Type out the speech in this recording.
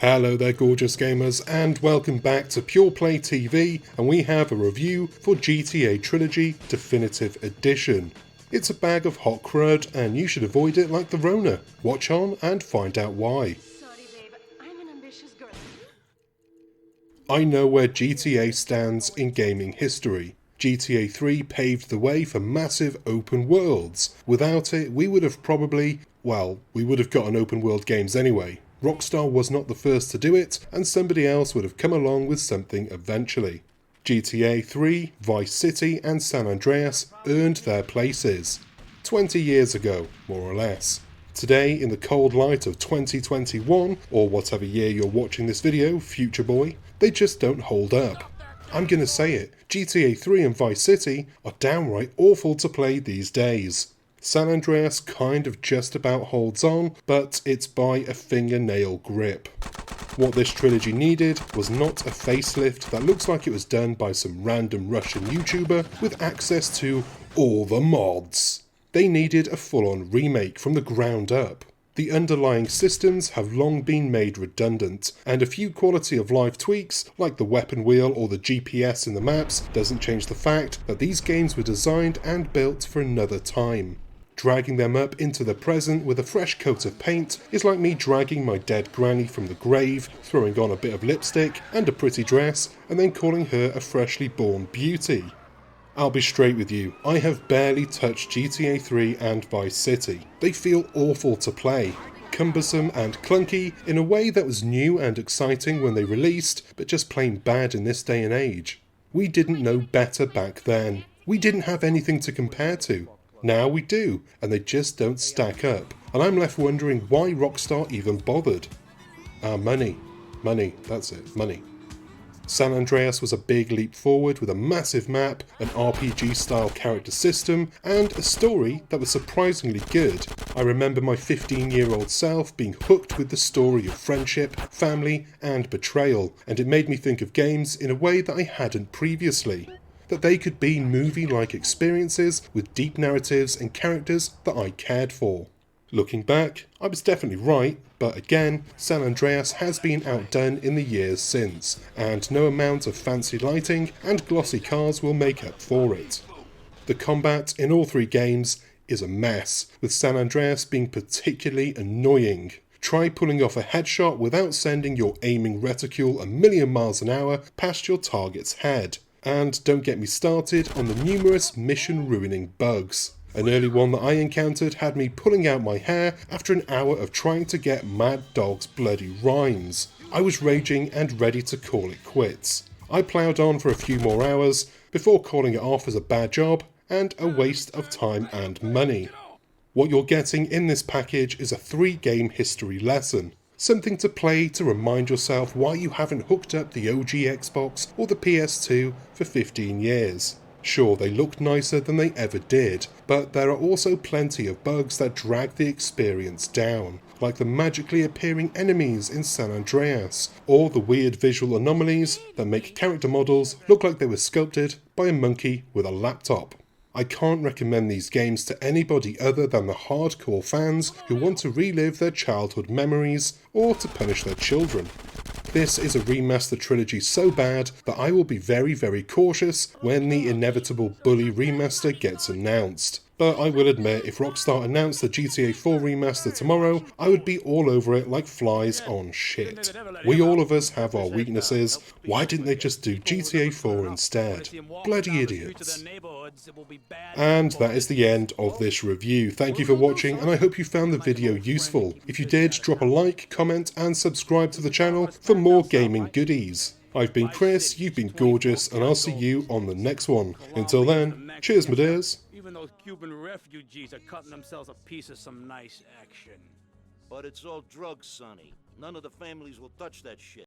Hello there gorgeous gamers and welcome back to Pure Play TV, and we have a review for GTA Trilogy Definitive Edition. It's a bag of hot crud and you should avoid it like the Rona. Watch on and find out why. Sorry babe, I'm an ambitious girl. I know where GTA stands in gaming history. GTA 3 paved the way for massive open worlds. Without it, we would have gotten open world games anyway. Rockstar was not the first to do it, and somebody else would have come along with something eventually. GTA 3, Vice City and San Andreas earned their places. 20 years ago, more or less. Today, in the cold light of 2021, or whatever year you're watching this video, future boy, they just don't hold up. I'm gonna say it, GTA 3 and Vice City are downright awful to play these days. San Andreas kind of just about holds on, but it's by a fingernail grip. What this trilogy needed was not a facelift that looks like it was done by some random Russian YouTuber with access to all the mods. They needed a full-on remake from the ground up. The underlying systems have long been made redundant, and a few quality of life tweaks, like the weapon wheel or the GPS in the maps, doesn't change the fact that these games were designed and built for another time. Dragging them up into the present with a fresh coat of paint is like me dragging my dead granny from the grave, throwing on a bit of lipstick and a pretty dress, and then calling her a freshly born beauty. I'll be straight with you, I have barely touched GTA 3 and Vice City. They feel awful to play. Cumbersome and clunky in a way that was new and exciting when they released, but just plain bad in this day and age. We didn't know better back then. We didn't have anything to compare to. Now we do, and they just don't stack up. And I'm left wondering why Rockstar even bothered. Money. Money, that's it, money. San Andreas was a big leap forward with a massive map, an RPG-style character system, and a story that was surprisingly good. I remember my 15-year-old self being hooked with the story of friendship, family, and betrayal, and it made me think of games in a way that I hadn't previously. That they could be movie-like experiences with deep narratives and characters that I cared for. Looking back, I was definitely right, but again, San Andreas has been outdone in the years since, and no amount of fancy lighting and glossy cars will make up for it. The combat in all three games is a mess, with San Andreas being particularly annoying. Try pulling off a headshot without sending your aiming reticule a million miles an hour past your target's head. And don't get me started on the numerous mission-ruining bugs. An early one that I encountered had me pulling out my hair after an hour of trying to get Mad Dog's bloody rhymes. I was raging and ready to call it quits. I ploughed on for a few more hours before calling it off as a bad job and a waste of time and money. What you're getting in this package is a 3-game history lesson. Something to play to remind yourself why you haven't hooked up the OG Xbox or the PS2 for 15 years. Sure, they look nicer than they ever did, but there are also plenty of bugs that drag the experience down, like the magically appearing enemies in San Andreas, or the weird visual anomalies that make character models look like they were sculpted by a monkey with a laptop. I can't recommend these games to anybody other than the hardcore fans who want to relive their childhood memories or to punish their children. This is a remaster trilogy so bad that I will be very, very cautious when the inevitable Bully remaster gets announced. But I will admit, if Rockstar announced the GTA 4 remaster tomorrow, I would be all over it like flies on shit. We all of us have our weaknesses. Why didn't they just do GTA 4 instead? Bloody idiots. And that is the end of this review. Thank you for watching, and I hope you found the video useful. If you did, drop a like, comment, and subscribe to the channel for more gaming goodies. I've been Chris, you've been gorgeous, and I'll see you on the next one. Until then, cheers my dears. Even those Cuban refugees are cutting themselves a piece of some nice action. But it's all drugs, Sonny. None of the families will touch that shit.